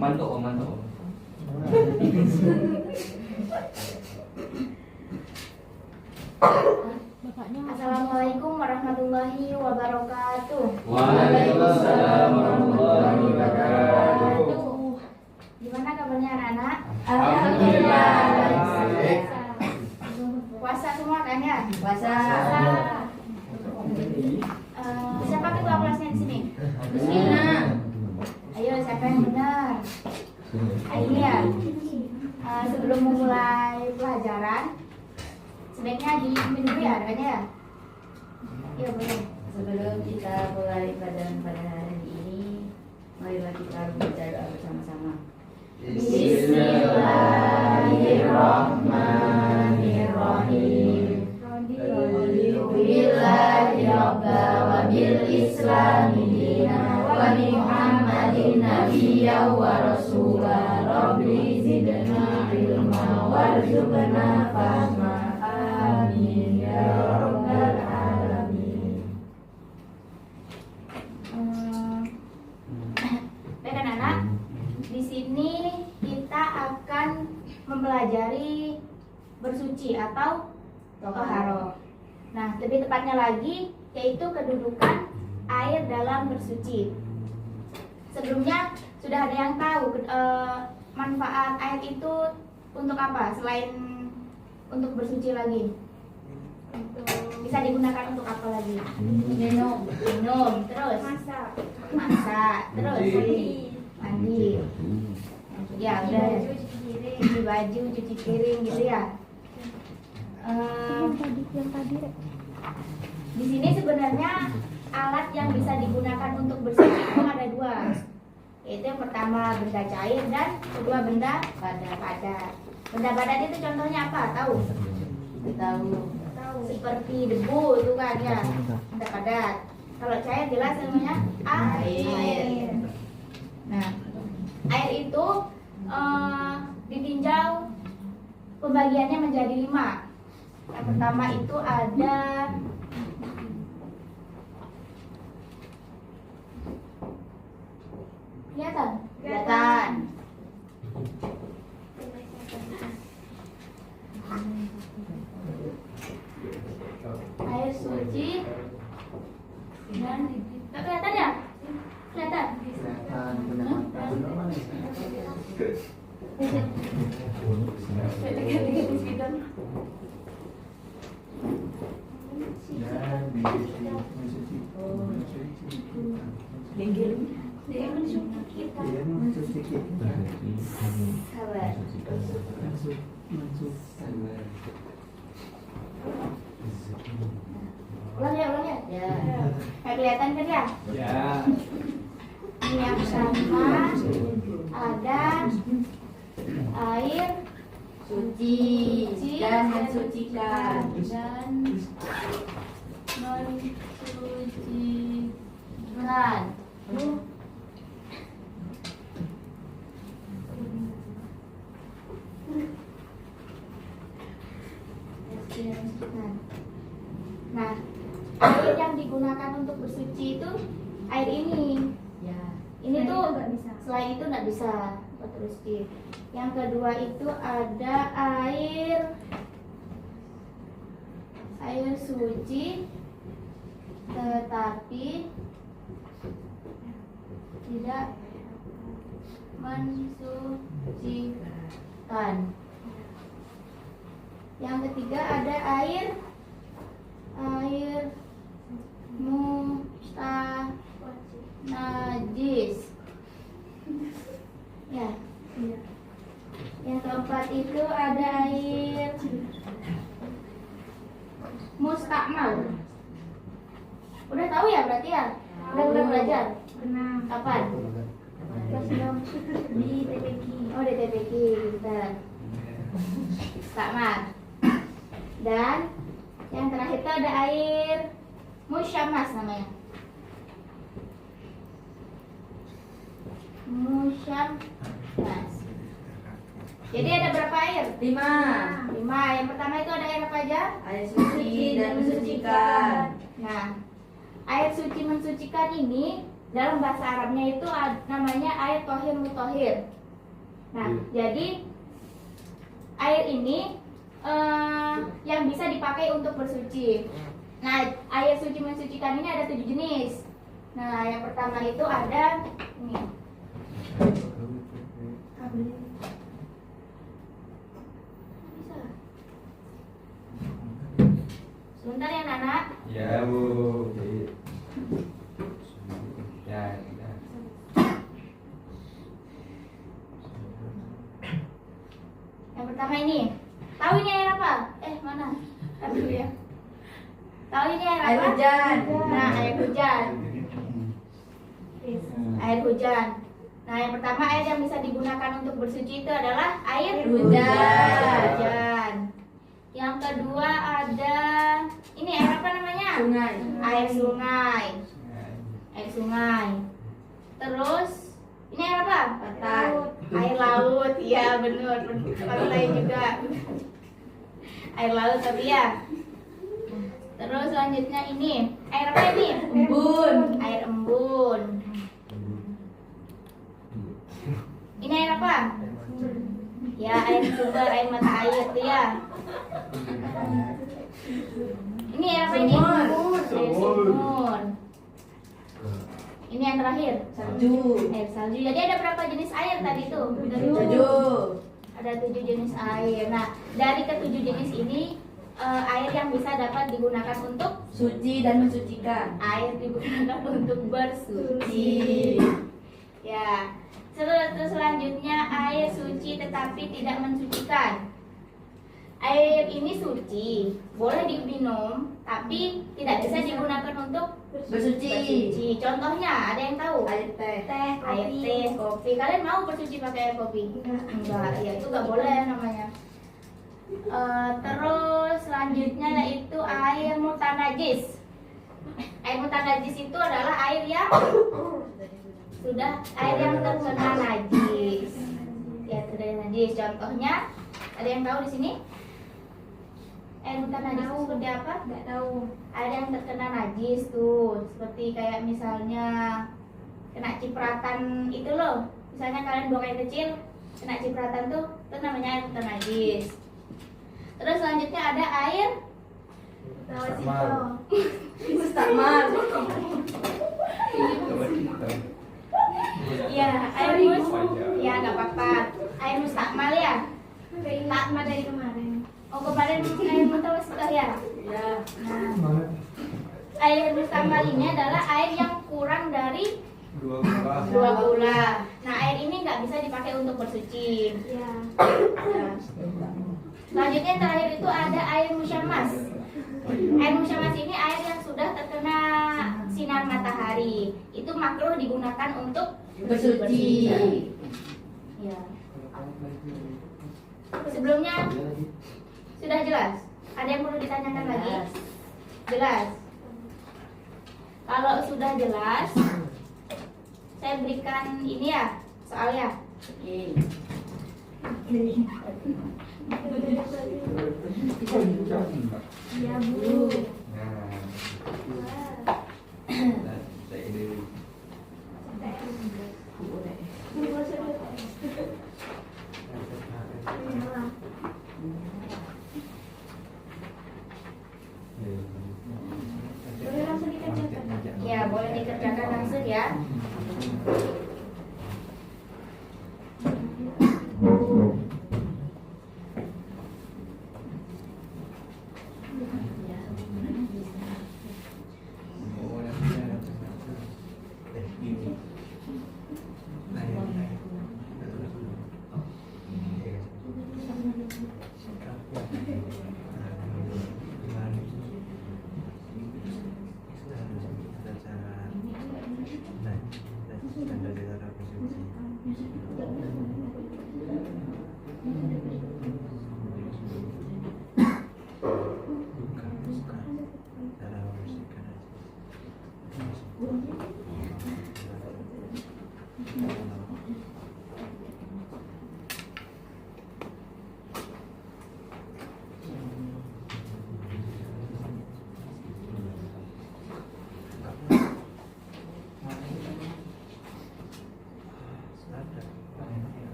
Mantuk, mantuk. Assalamualaikum warahmatullahi wabarakatuh. Waalaikumsalam warahmatullahi wabarakatuh. Gimana kabarnya anak-anak? Alhamdulillah. Baik. Puasa semua kan ya? Puasa. Siapa ketua kelasnya di sini? Bismillah. Ayo, siapa yang benar? Ini ya. Sebelum memulai pelajaran, sebaiknya dipimpin dulu ya, adanya ya? Iya, boleh. Sebelum kita mulai pelajaran pada hari ini, marilah kita berdoa bersama-sama. Bismillahirrahmanirrahim. Billahi rabba wa bil islami dina wa bi Muhammadin nabiyya wa rasulah. Rabbi zidna ilma warzuqna fahma. Amin ya rabbal alamin. Baik anak-anak, di sini kita akan mempelajari bersuci atau toharo. Nah, lebih tepatnya lagi yaitu kedudukan air dalam bersuci. Sebelumnya sudah ada yang tahu manfaat air itu untuk apa selain untuk bersuci lagi? Bisa digunakan untuk apa lagi? Minum, terus masak, terus mandi. Ya, udah ya. Cuci baju, cuci piring gitu ya. Di sini sebenarnya alat yang bisa digunakan untuk bersuci itu ada dua, yaitu yang pertama benda cair dan kedua benda padat. Benda padat itu contohnya apa? Tahu? Tahu. Seperti debu itu kan ya, benda padat. Kalau cair jelas namanya air. Nah, air itu ditinjau pembagiannya menjadi 5. Yang pertama itu ada kelihatan. Air suci dan tak kelihatan ya? Kelihatan. Ulang ya. Ya. Kayak kelihatan kan ya? Ya. Ini yang pertama ada air Suci dan mensucikan. dan mensucikan. Nah, air yang digunakan untuk bersuci itu air ini. Ya. Ini tuh selain itu nggak bisa buat bersuci. Yang kedua itu ada air suci tetapi tidak mensucikan. Yang ketiga ada air najis. Ya. Yang keempat itu ada air mustakmal. Udah tahu ya berarti ya? Udah belajar? Kapan? Di TPQ. Oh, di TPQ. Bentar. Mustakmal. Dan yang terakhir itu ada air musyamas namanya. Musyamas. Jadi ada berapa air? 5. 5. Yang pertama itu ada air apa aja? Air suci dan mensucikan. Nah, air suci mensucikan ini dalam bahasa Arabnya itu namanya air tohir mutohir. Nah, jadi air ini yang bisa dipakai untuk bersuci. Nah, air suci mensucikan ini ada 7 jenis. Nah, yang pertama itu ada ini. Bisa. Sebentar ya, Nana. Ya, Bu. Ya, ya. Yang pertama ini. Tahu ini air apa? Mana? Tahu dulu ya. Tahu ini air apa? Air hujan. Nah, air hujan. Air hujan. Nah, yang pertama air yang bisa digunakan untuk bersuci itu adalah air hujan. Yang kedua ada ini air apa namanya? Sungai. Air sungai. Air sungai. Terus ini air apa? Pantai. Air laut. Iya, benar. Pantai juga. Air laut tapi ya. Terus selanjutnya ini air apa ini? Embun. Air embun. Ini air apa? Ya, air sumber, air mata air tuh ya. Ini air apa ini? Sumur. Air sumur. Ini yang terakhir. Salju. Air salju. Jadi ada berapa jenis air tadi tuh? 7. Ada 7 jenis air. Nah, dari ke-7 jenis ini air yang bisa dapat digunakan untuk Suci dan mensucikan. air digunakan untuk bersuci. Ya. Terus selanjutnya air suci tetapi tidak mensucikan. Air ini suci, boleh diminum, tapi tidak bisa digunakan untuk Bersuci. Contohnya, ada yang tahu? Air teh. Air teh, kopi. Kalian mau bersuci pakai air kopi? Enggak, ya itu nggak boleh namanya. Terus selanjutnya yaitu air mutanajis. Air mutanajis itu adalah air yang terkena najis. Ya, terkena najis. Contohnya, ada yang tahu di sini? Air mutanajis itu seperti apa? Nggak tahu. Air yang terkena najis tuh, seperti kayak misalnya kena cipratan itu loh. Misalnya kalian buang air kecil, kena cipratan tuh, itu namanya air mutanajis. Terus selanjutnya ada air Mustakmal. ya, air ya nggak apa-apa. Air mustakmal ya. Takmal dari kemarin. Oh, kemarin air mutawassithah ya. Ya. Nah, air mustakmal ini adalah air yang kurang dari 2 gula. Nah, air ini nggak bisa dipakai untuk bersuci. Ya. Selanjutnya yang terakhir itu ada air musyammas. Air musyammas ini air yang sudah terkena sinar matahari. Itu makruh digunakan untuk Bersuci. Ya. Sebelumnya sudah jelas? Ada yang perlu ditanyakan lagi? Jelas. Kalau sudah jelas, saya berikan ini ya, soalnya. Oke. Ya, Bu. Ya, boleh dikerjakan langsung ya.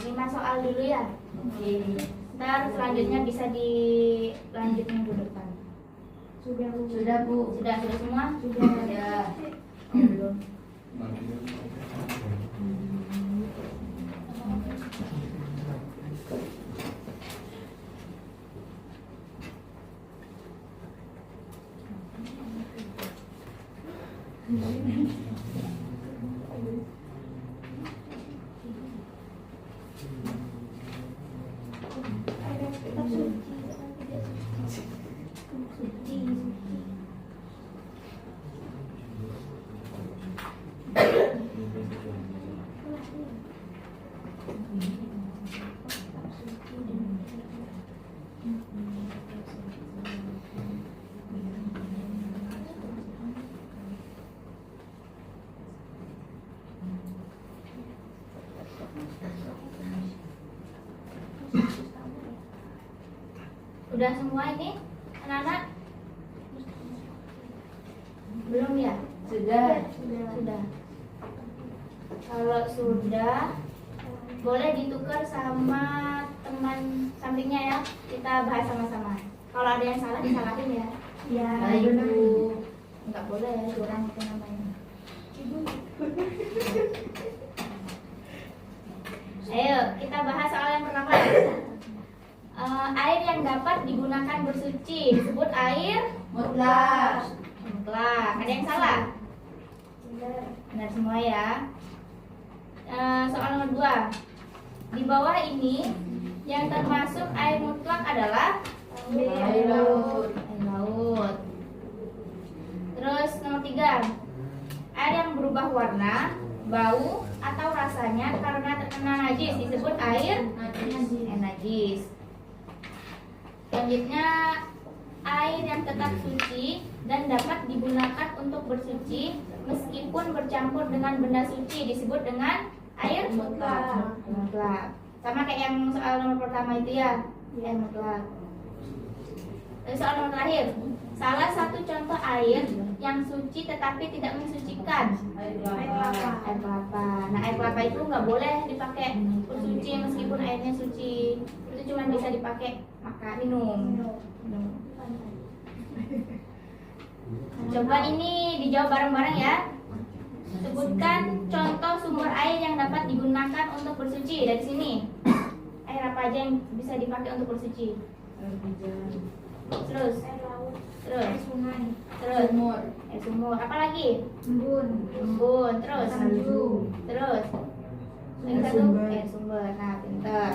5 soal dulu ya. Oke. Ntar selanjutnya bisa dilanjut minggu depan. Sudah Bu. Sudah semua? Sudah. Oh, belum. Udah semua ini anak-anak? Belum ya? Sudah. Sudah. Kalau sudah, boleh ditukar sama teman sampingnya ya. Kita bahas sama-sama. Kalau ada yang salah disalahin ya. Ya. Baik Bu. Enggak boleh ya, curang itu namanya. Ayo, kita bahas soal yang pertama. Air yang dapat digunakan bersuci disebut air Mutlak. mutlak. Ada yang salah? Benar semua ya. Soal nomor 2. Di bawah ini yang termasuk air mutlak adalah Air laut. Air laut. Terus nomor 3. Air yang berubah warna, bau atau rasanya karena terkena najis disebut air najis. Selanjutnya, air yang tetap suci dan dapat digunakan untuk bersuci meskipun bercampur dengan benda suci disebut dengan air mutlak. Sama kayak yang soal nomor pertama itu ya, air mutlak. Dan soal nomor terakhir, salah satu contoh air yang suci tetapi tidak mensucikan Air air kelapa. Nah, air kelapa itu nggak boleh dipakai bersuci meskipun airnya suci. Itu cuma bisa dipakai makan, minum. Coba ini dijawab bareng-bareng ya. Sebutkan contoh sumber air yang dapat digunakan untuk bersuci dari sini. Air apa aja yang bisa dipakai untuk bersuci? Terus, terus, Sumur. air sumur. Apa lagi? Embun. Terus, Salju. terus. Lagi Air satu, sumber. air sumber. Nah, pintar.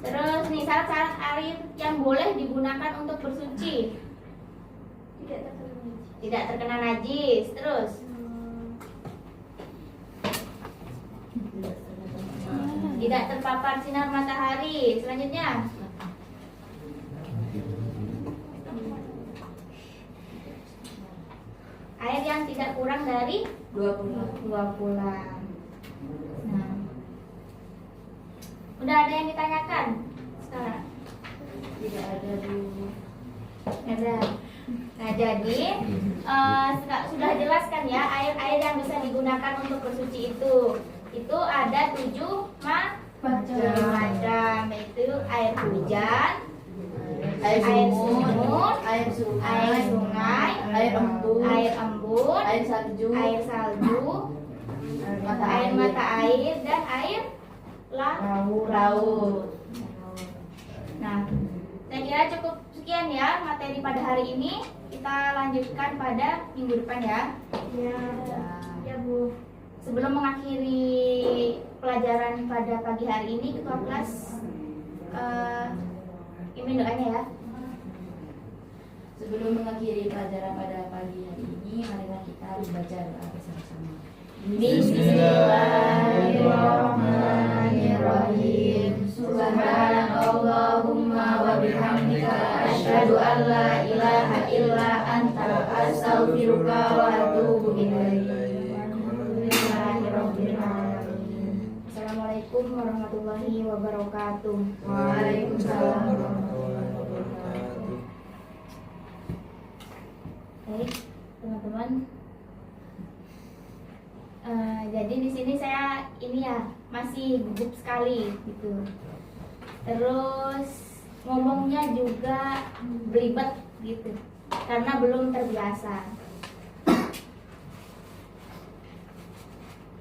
Terus nih syarat-syarat air yang boleh digunakan untuk bersuci. Tidak terkena najis. Terus, tidak terpapar sinar matahari. Selanjutnya, air yang tidak kurang dari 20. 2 bulan. Nah, udah ada yang ditanyakan sekarang? Tidak ada Bu. Ada. Nah, jadi sudah jelaskan ya air-air yang bisa digunakan untuk bersuci itu ada 7 macam, yaitu air hujan, Air air sumur, sumur, air air sungai, air embun, air embun, air salju, air salju, air mata air, dan air laut. Nah, saya kira cukup sekian ya materi pada hari ini. Kita lanjutkan pada minggu depan ya. Ya Bu. Sebelum mengakhiri pelajaran pada pagi hari ini, ketua kelas pimpin doanya ya. Sebelum mengakhiri pelajaran pada pagi hari ini, marilah kita membaca doa bersama-sama. Bismillahirrahmanirrahim. Subhanallahumma wa bihamdika asyhadu an la ilaha illa anta astaghfiruka wa atubu ilaik. Assalamualaikum warahmatullahi wabarakatuh. Waalaikumsalam warahmatullahi wabarakatuh. Baik, teman-teman. Jadi di sini saya ini ya masih gugup sekali gitu. Terus ngomongnya juga belibet gitu karena belum terbiasa.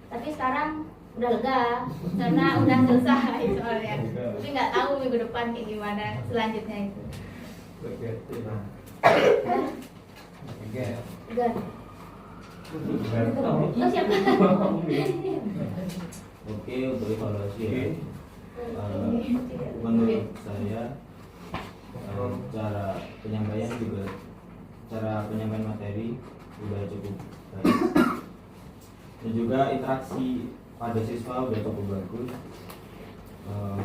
Tapi sekarang udah lega karena udah selesai soalnya. Tapi nggak tahu minggu depan kayak gimana selanjutnya itu. Oke. Udah. Oh siapa? Oke, untuk evaluasi ya. Menurut saya cara penyampaian materi sudah cukup baik, dan juga interaksi pada siswa sudah cukup bagus.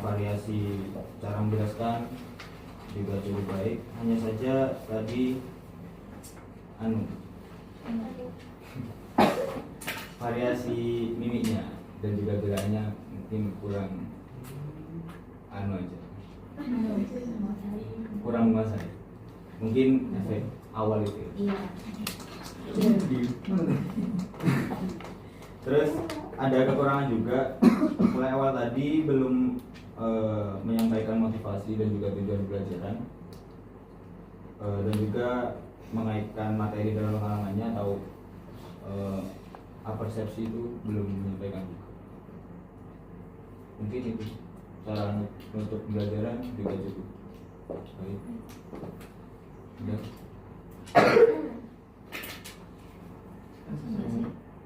Variasi cara menjelaskan juga cukup baik. Hanya saja tadi variasi mimiknya dan juga geraknya mungkin kurang kurang menguasai. Mungkin efek awal itu. Iya. Terus ada kekurangan juga, mulai awal tadi belum menyampaikan motivasi dan juga tujuan pelajaran, dan juga mengaitkan materi dalam pengalamannya atau persepsi itu belum menyampaikan. Mungkin itu cara untuk pembelajaran juga cukup baik. Udah.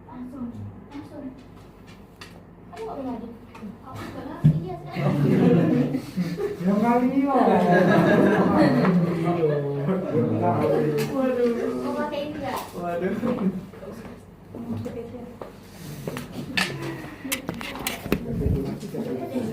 Langsung. Kamu nggak mau lagi? Aku nggak lagi. Iya sekarang. Yang kali ini loh. Mau pakai ini nggak? Waduh.